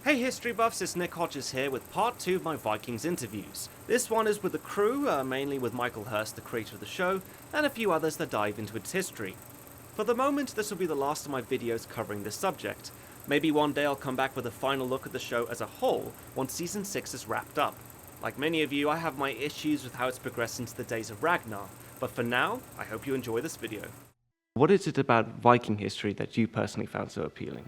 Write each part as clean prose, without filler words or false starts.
Hey history buffs, it's Nick Hodges here with part 2 of my Vikings interviews. This one is with the crew, mainly with Michael Hurst, the creator of the show, and a few others that dive into its history. For the moment, this will be the last of my videos covering this subject. Maybe one day I'll come back with a final look at the show as a whole once Season 6 is wrapped up. Like many of you, I have my issues with how it's progressed into the days of Ragnar, but for now, I hope you enjoy this video. What is it about Viking history that you personally found so appealing?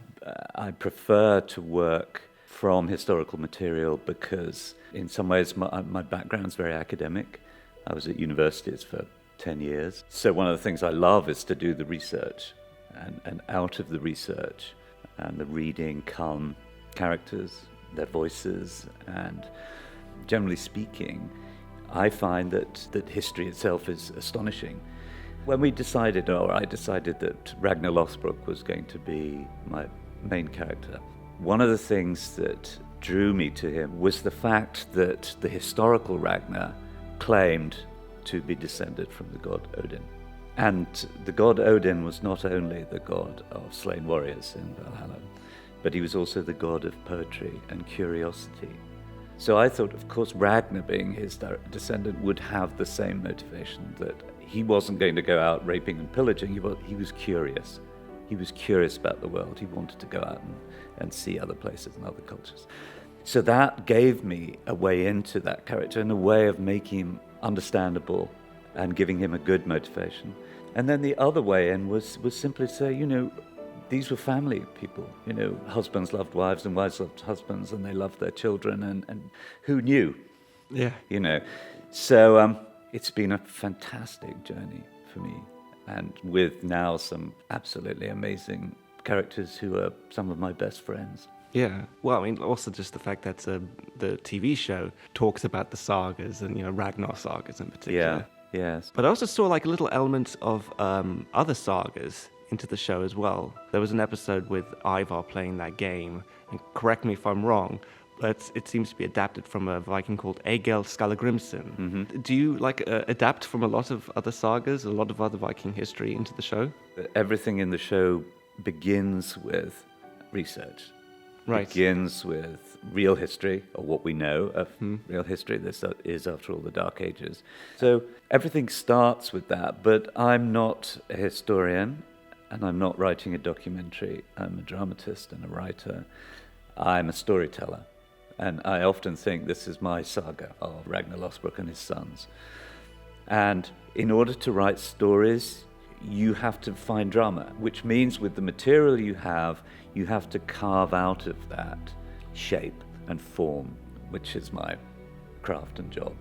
I prefer to work from historical material because in some ways my background's very academic. I was at universities for 10 years. So one of the things I love is to do the research, and out of the research and the reading come characters, their voices, and generally speaking, I find that history itself is astonishing. When I decided that Ragnar Lothbrok was going to be my main character, one of the things that drew me to him was the fact that the historical Ragnar claimed to be descended from the god Odin. And the god Odin was not only the god of slain warriors in Valhalla, but he was also the god of poetry and curiosity. So I thought, of course, Ragnar being his descendant would have the same motivation, that he wasn't going to go out raping and pillaging. He was curious. He was curious about the world. He wanted to go out and see other places and other cultures. So that gave me a way into that character and a way of making him understandable and giving him a good motivation. And then the other way in was simply to say, these were family people. Husbands loved wives and wives loved husbands, and they loved their children, and who knew? Yeah. So it's been a fantastic journey for me, and with now some absolutely amazing characters who are some of my best friends. Yeah. Well, also just the fact that the TV show talks about the sagas and, Ragnar sagas in particular. Yeah, yes. But I also saw like a little element of other sagas into the show as well. There was an episode with Ivar playing that game, and correct me if I'm wrong, but it seems to be adapted from a Viking called Egil Skallagrimsson. Mm-hmm. Do you adapt from a lot of other sagas, a lot of other Viking history into the show? Everything in the show begins with research. Right. Begins with real history, or what we know of real history. This is, after all, the Dark Ages. So everything starts with that, but I'm not a historian, and I'm not writing a documentary. I'm a dramatist and a writer. I'm a storyteller. And I often think this is my saga of Ragnar Lothbrok and his sons. And in order to write stories, you have to find drama, which means with the material you have to carve out of that shape and form, which is my craft and job,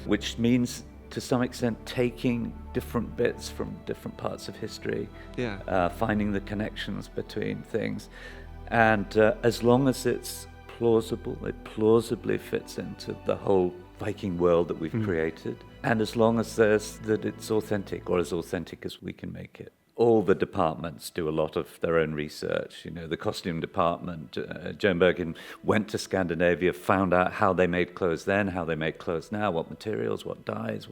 which means to some extent taking different bits from different parts of history, finding the connections between things. And as long as it's plausible, it plausibly fits into the whole Viking world that we've created, and as long as that it's authentic, or as authentic as we can make it. All the departments do a lot of their own research. The costume department, Joan Bergen went to Scandinavia, found out how they made clothes then, how they make clothes now, what materials, what dyes,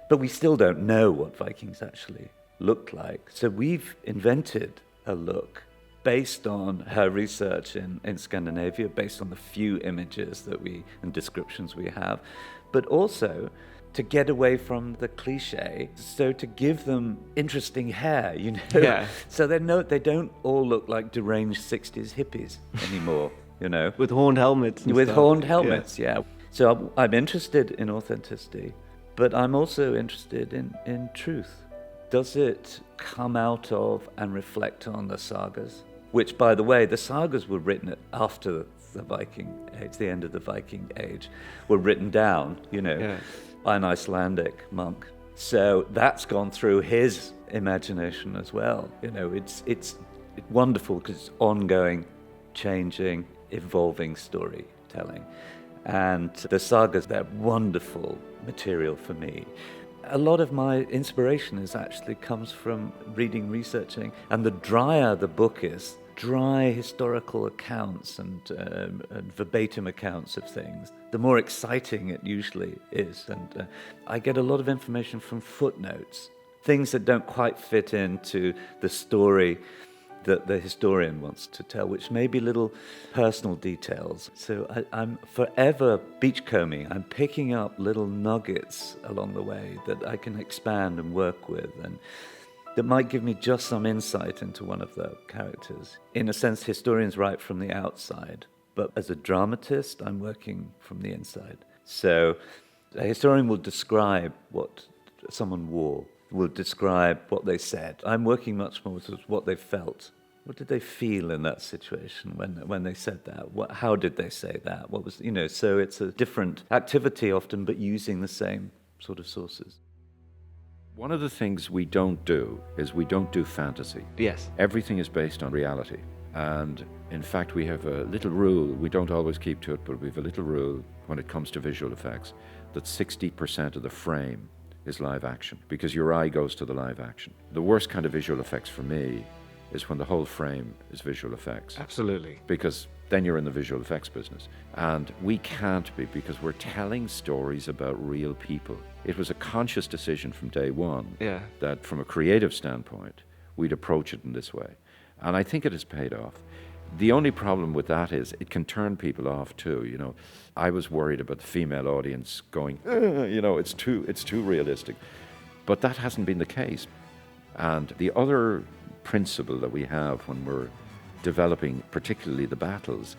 But we still don't know what Vikings actually looked like. So we've invented a look based on her research in Scandinavia, based on the few images and descriptions we have, but also to get away from the cliche, so to give them interesting hair, Yeah. So they don't all look like deranged 60s hippies anymore, With horned helmets. With horned helmets, yeah. So I'm interested in authenticity, but I'm also interested in truth. Does it come out of and reflect on the sagas? Which, by the way, the sagas were written after the Viking Age, the end of the Viking Age, were written down, by an Icelandic monk. So that's gone through his imagination as well. It's wonderful because it's ongoing, changing, evolving storytelling. And the sagas, they're wonderful material for me. A lot of my inspiration actually comes from reading, researching, and the drier the book is, dry historical accounts and verbatim accounts of things, the more exciting it usually is. And I get a lot of information from footnotes, things that don't quite fit into the story that the historian wants to tell, which may be little personal details. So I'm forever beachcombing. I'm picking up little nuggets along the way that I can expand and work with, and that might give me just some insight into one of the characters. In a sense, historians write from the outside, but as a dramatist, I'm working from the inside. So a historian will describe what someone wore, will describe what they said. I'm working much more with what they felt. What did they feel in that situation when they said that? How did they say that? What was, so it's a different activity often, but using the same sort of sources. One of the things we don't do is we don't do fantasy. Yes. Everything is based on reality. And in fact, we have a little rule, we don't always keep to it, but we have a little rule when it comes to visual effects, that 60% of the frame is live action, because your eye goes to the live action. The worst kind of visual effects for me is when the whole frame is visual effects. Absolutely. Because then you're in the visual effects business. And we can't be, because we're telling stories about real people. It was a conscious decision from day one that from a creative standpoint, we'd approach it in this way. And I think it has paid off. The only problem with that is it can turn people off too. I was worried about the female audience going, it's too realistic. But that hasn't been the case. And the other principle that we have when we're developing particularly the battles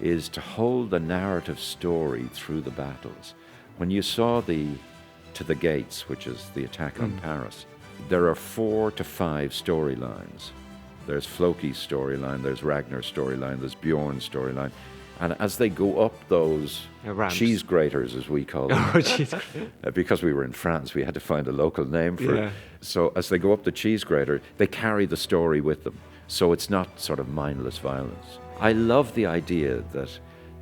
is to hold the narrative story through the battles. When you saw To the Gates, which is the attack on Paris, there are 4 to 5 storylines. There's Floki's storyline, there's Ragnar's storyline, there's Bjorn's storyline. And as they go up those cheese graters, as we call them, because we were in France, we had to find a local name for it. So as they go up the cheese grater, they carry the story with them. So it's not sort of mindless violence. I love the idea that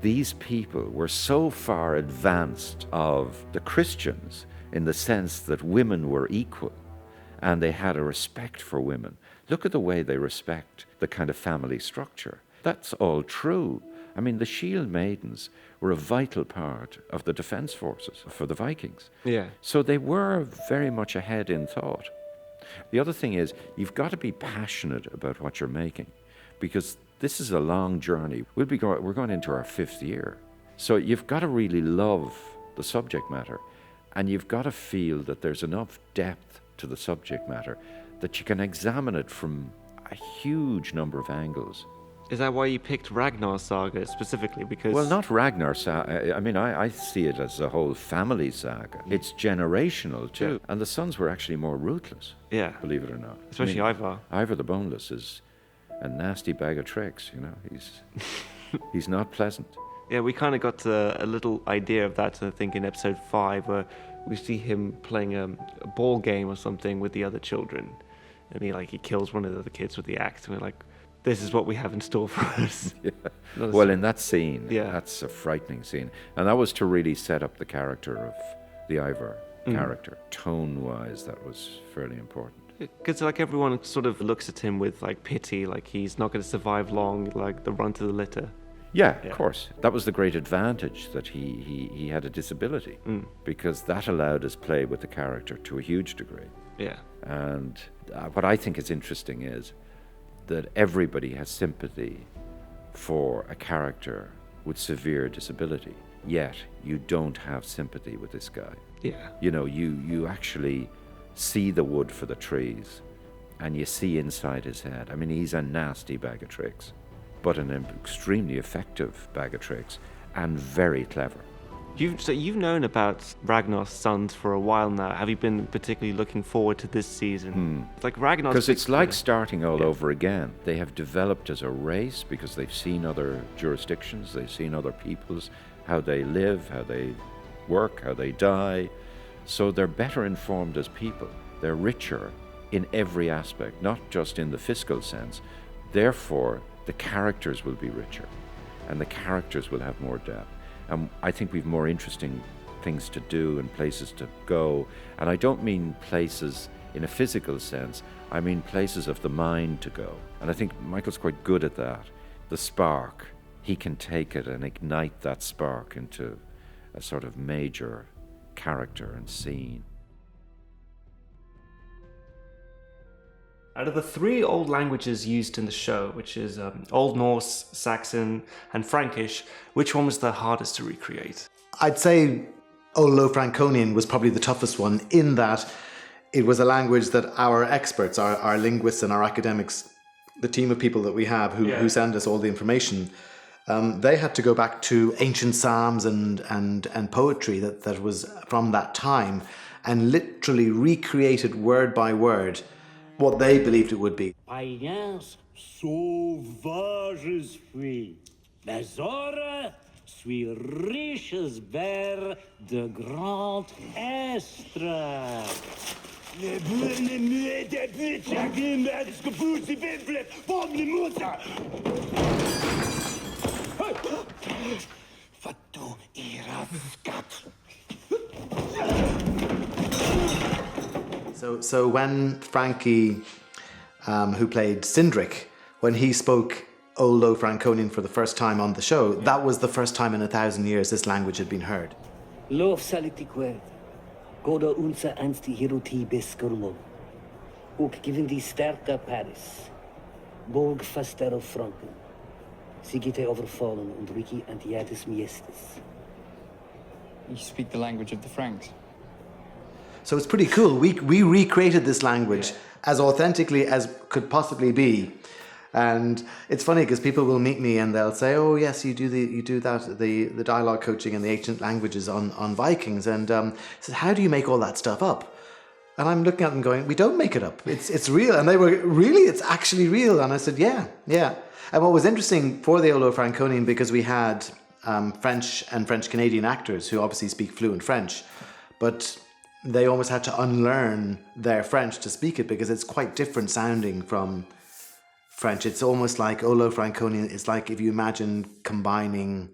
these people were so far advanced of the Christians in the sense that women were equal and they had a respect for women. Look at the way they respect the kind of family structure. That's all true. I mean, the Shield Maidens were a vital part of the defense forces for the Vikings. Yeah. So they were very much ahead in thought. The other thing is, you've got to be passionate about what you're making, because this is a long journey. We're going into our 5th year. So you've got to really love the subject matter, and you've got to feel that there's enough depth to the subject matter that you can examine it from a huge number of angles. Is that why you picked Ragnar's saga specifically? Because Well, not Ragnar's saga. I mean, I see it as a whole family saga. It's generational too. Yeah. And the sons were actually more ruthless. Yeah. Believe it or not. Especially Ivar. Ivar the Boneless is a nasty bag of tricks, He's not pleasant. Yeah, we kind of got a little idea of that, I think, in episode 5, where we see him playing a ball game or something with the other children. And he kills one of the other kids with the axe. And we're like, this is what we have in store for us. Yeah. Well, in that scene, Yeah. that's a frightening scene. And that was to really set up the character of the Ivar character. Tone-wise, that was fairly important. Because everyone sort of looks at him with pity, he's not going to survive long, the run to the litter. Yeah, of course. That was the great advantage, that he had a disability, because that allowed us play with the character to a huge degree. Yeah. And what I think is interesting is that everybody has sympathy for a character with severe disability, yet you don't have sympathy with this guy. Yeah. You actually see the wood for the trees, and you see inside his head. I mean, he's a nasty bag of tricks, but an extremely effective bag of tricks, and very clever. You've known about Ragnar's sons for a while now. Have you been particularly looking forward to this season? Ragnar's... Because it's like starting all over again. They have developed as a race because they've seen other jurisdictions, they've seen other peoples, how they live, how they work, how they die. So they're better informed as people. They're richer in every aspect, not just in the fiscal sense. Therefore, the characters will be richer, and the characters will have more depth. And I think we've more interesting things to do and places to go. And I don't mean places in a physical sense. I mean places of the mind to go. And I think Michael's quite good at that. The spark, he can take it and ignite that spark into a sort of major character and scene. Out of the three old languages used in the show, which is Old Norse, Saxon, and Frankish, which one was the hardest to recreate? I'd say Old Low Franconian was probably the toughest one, in that it was a language that our experts, our linguists and our academics, the team of people that we have who send us all the information, they had to go back to ancient psalms and poetry that was from that time and literally recreated word by word what they believed it would be. Païens sauvages fui, mais ora suis riches vers de grand estre. Ne buene mue de bitcha gimmet gefuzi bimblip vom ne mutter. Fattu ira skat. So when Frankie, who played Sindric, when he spoke Old Low Franconian for the first time on the show, that was the first time in 1,000 years this language had been heard. Lof salitiquert, goda unsa ansti hiroti beskurmum, uk given die sterke Paris, borg fastero Franken, sigite overfallen und wiki antiatis miestis. You speak the language of the Franks. So it's pretty cool. We recreated this language as authentically as could possibly be. And it's funny because people will meet me and they'll say, "Oh yes, you do the dialogue coaching and the ancient languages on Vikings." And I said, "How do you make all that stuff up?" And I'm looking at them going, "We don't make it up. It's real." And they were, "Really? It's actually real?" And I said, "Yeah." And what was interesting for the Old Low Franconian, because we had French and French Canadian actors who obviously speak fluent French, but they almost had to unlearn their French to speak it because it's quite different sounding from French. It's almost like Old Low Franconian. It's like if you imagine combining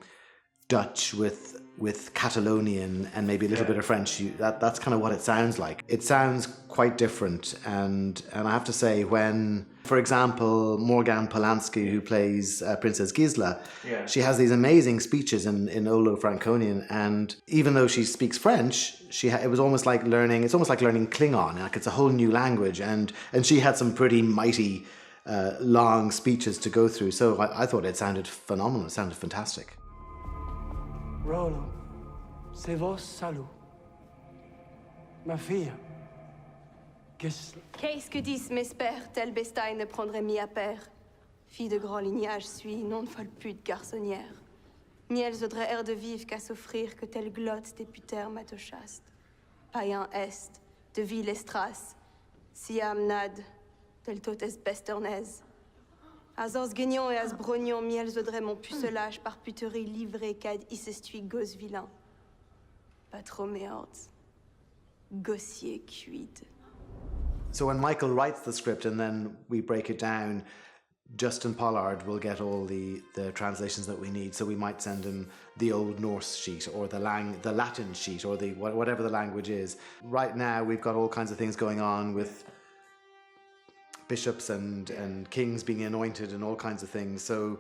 Dutch with Catalonian and maybe a little bit of French. That's kind of what it sounds like. It sounds quite different, and I have to say, when, for example, Morgane Polanski, who plays Princess Gisela, she has these amazing speeches in Old Low Franconian, and even though she speaks French, it was almost like learning. It's almost like learning Klingon. Like it's a whole new language, and she had some pretty mighty, long speeches to go through. So I thought it sounded phenomenal. It sounded fantastic. Rolo, c'est vos salut. Ma fille. Qu'est-ce que disent mes pères, tel bestaille ne prendrait mis à père. Fille de grand lignage suis, non de folle pute garçonnière. Ni elles audrait air de vivre qu'à s'offrir que telle glotte des putères matochaste. Païen est, de ville estras, siam nad, tel totes besternez. Azors guignon et as brognon, miels audrait mon pucelage par puterie livrée cad isestui gosse vilain. Pas trop méante. Gossier cuide. So when Michael writes the script and then we break it down, Justin Pollard will get all the translations that we need. So we might send him the Old Norse sheet or the Latin sheet or the whatever the language is. Right now we've got all kinds of things going on with bishops and kings being anointed and all kinds of things. So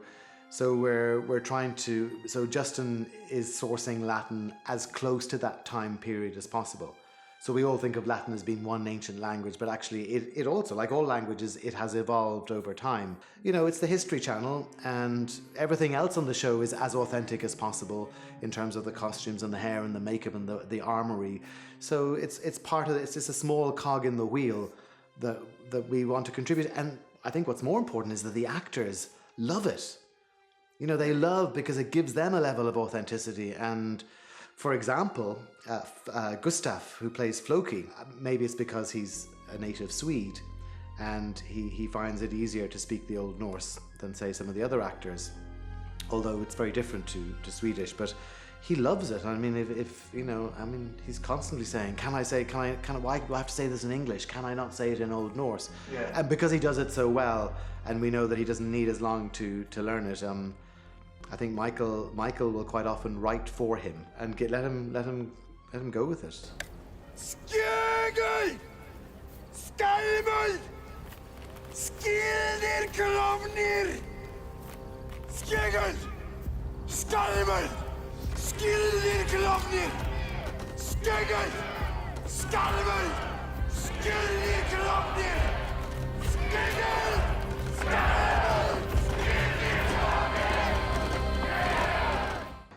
we're trying to. So Justin is sourcing Latin as close to that time period as possible. So we all think of Latin as being one ancient language, but actually it also, like all languages, it has evolved over time. You know, it's the History Channel, and everything else on the show is as authentic as possible in terms of the costumes and the hair and the makeup and the armory. So it's part of it. It's just a small cog in the wheel that we want to contribute. And I think what's more important is that the actors love it. You know, they love because it gives them a level of authenticity. And for example, Gustav, who plays Floki, maybe it's because he's a native Swede and he finds it easier to speak the Old Norse than, say, some of the other actors, although it's very different to Swedish, but he loves it. I mean, if you know, I mean, he's constantly saying, why do I have to say this in English? Can I not say it in Old Norse? Yeah. And because he does it so well, and we know that he doesn't need as long to learn it, I think Michael will quite often write for him and let him go with it. Skjøgel! Skalmel! Skilder klovner! Skjøgel! Skalmel! Skilder klovner! Skjøgel! Skalmel! Skilder klovner!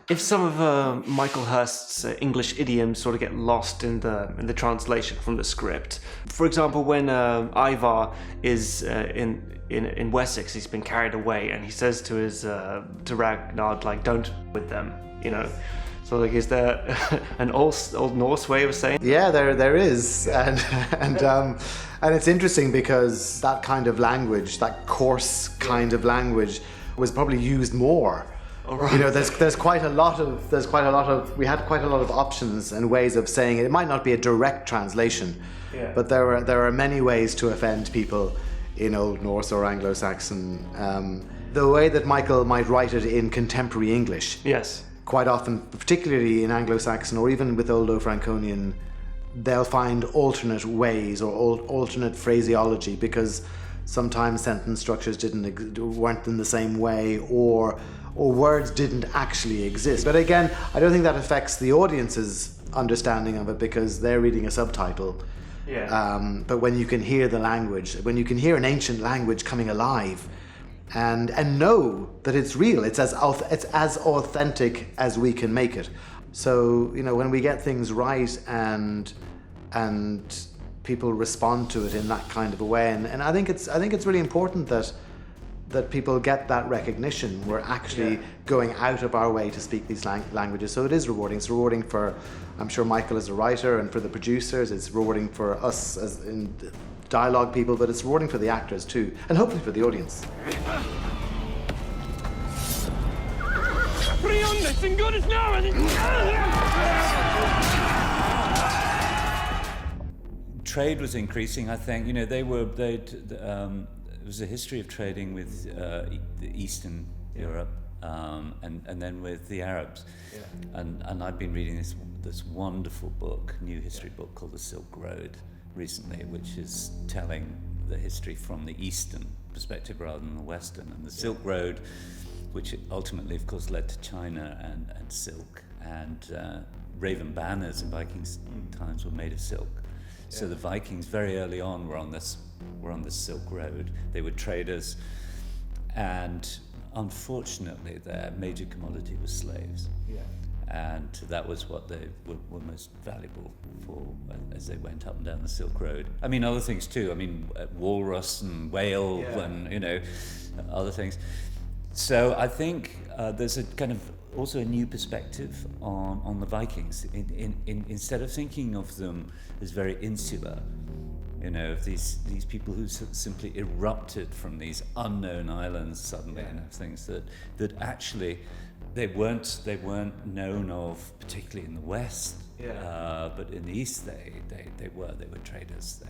If some of Michael Hurst's English idioms sort of get lost in the translation from the script, for example, when Ivar is in Wessex, he's been carried away, and he says to his to Ragnar, like, "Don't with them," you know. So, like, is there an old Norse way of saying? Yeah, there is, and it's interesting because that kind of language, that coarse kind of language, was probably used more. Right. You know, there's quite a lot of we had quite a lot of options and ways of saying it. It might not be a direct translation, but there are many ways to offend people in Old Norse or Anglo-Saxon. The way that Michael might write it in contemporary English. Yes. Quite often, particularly in Anglo-Saxon or even with Old-Franconian, they'll find alternate ways or alternate phraseology because sometimes sentence structures weren't in the same way, or words didn't actually exist. But again, I don't think that affects the audience's understanding of it because they're reading a subtitle. Yeah. But when you can hear the language, when you can hear an ancient language coming alive, and know that it's real, it's as authentic as we can make it. So, you know, when we get things right and people respond to it in that kind of a way, and I think it's really important that people get that recognition. We're actually going out of our way to speak these languages. So it is rewarding. It's rewarding for, I'm sure, Michael as a writer, and for the producers. It's rewarding for us as in dialogue people, but it's rewarding for the actors too, and hopefully for the audience. Trade was increasing, I think. You know, there was a history of trading with the Eastern Europe, and then with the Arabs. Yeah. And I've been reading this wonderful book, new history book called The Silk Road recently, which is telling the history from the Eastern perspective rather than the Western. And the Silk Road, which ultimately, of course, led to China and silk, and raven banners in Vikings times were made of silk. So the Vikings very early on were on this Silk Road. They were traders, and unfortunately their major commodity was slaves. Yeah. And that was what they were most valuable for as they went up and down the Silk Road. I mean, other things too. I mean, walrus and whale and, you know, other things. So I think there's a kind of also a new perspective on the Vikings. Instead of thinking of them as very insular, you know, of these people who simply erupted from these unknown islands suddenly, and things that actually they weren't known of, particularly in the West. But in the East they were traders.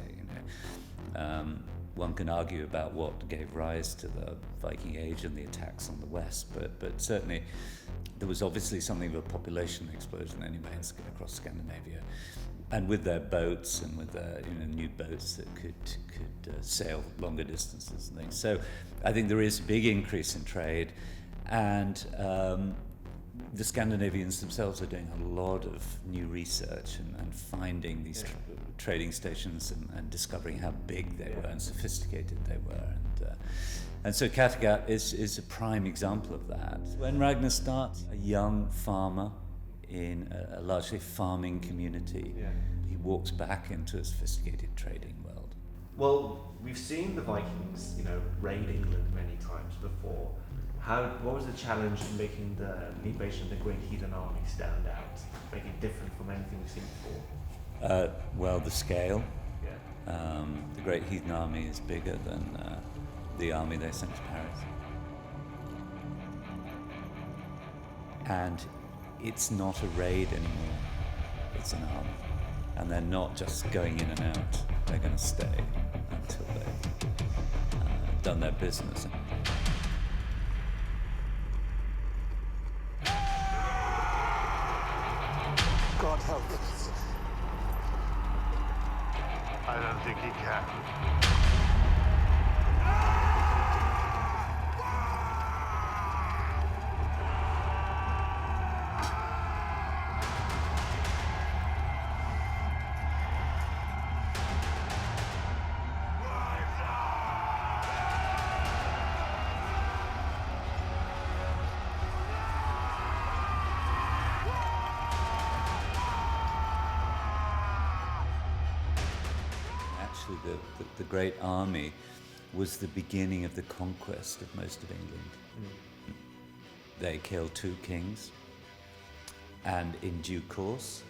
One can argue about what gave rise to the Viking Age and the attacks on the West, but certainly there was obviously something of a population explosion anyway across Scandinavia, and with their boats and with their new boats that could sail longer distances and things. So I think there is a big increase in trade, and the Scandinavians themselves are doing a lot of new research and finding these trading stations and discovering how big they were and sophisticated they were. And so Kattegat is a prime example of that. When Ragnar starts, a young farmer in a largely farming community, he walks back into a sophisticated trading world. Well, we've seen the Vikings, raid England many times before. What was the challenge in making the invasion of the Great Heathen Army stand out, make it different from anything we've seen before? Well, the scale. The Great Heathen Army is bigger than the army they sent to Paris. And it's not a raid anymore, it's an army. And they're not just going in and out, they're going to stay until they've done their business. God help us. I don't think he can. to the Great Army was the beginning of the conquest of most of England. They killed 2 kings, and in due course,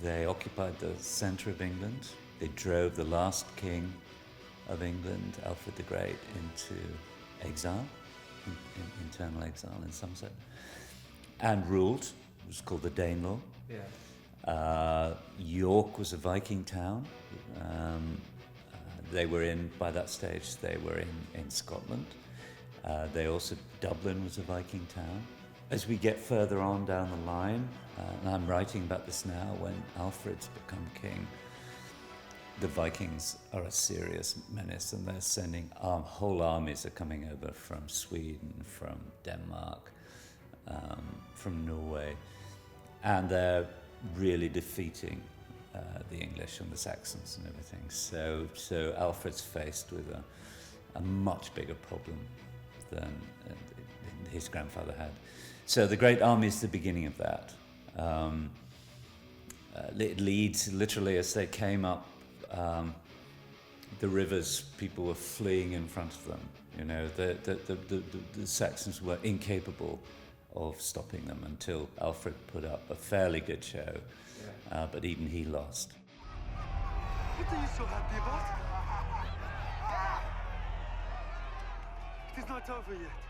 they occupied the centre of England. They drove the last king of England, Alfred the Great, into exile, internal exile in some sense, and ruled. It was called the Danelaw. York was a Viking town. They were by that stage, they were in Scotland. Dublin was a Viking town. As we get further on down the line, and I'm writing about this now, when Alfred's become king, the Vikings are a serious menace, and they're sending whole armies are coming over from Sweden, from Denmark, from Norway, and they're really defeating the English and the Saxons and everything. So Alfred's faced with a much bigger problem than his grandfather had. So the Great Army is the beginning of that. It leads literally as they came up the rivers, people were fleeing in front of them. You know, the Saxons were incapable of stopping them until Alfred put up a fairly good show, but even he lost. What are you so happy about? It is not over yet.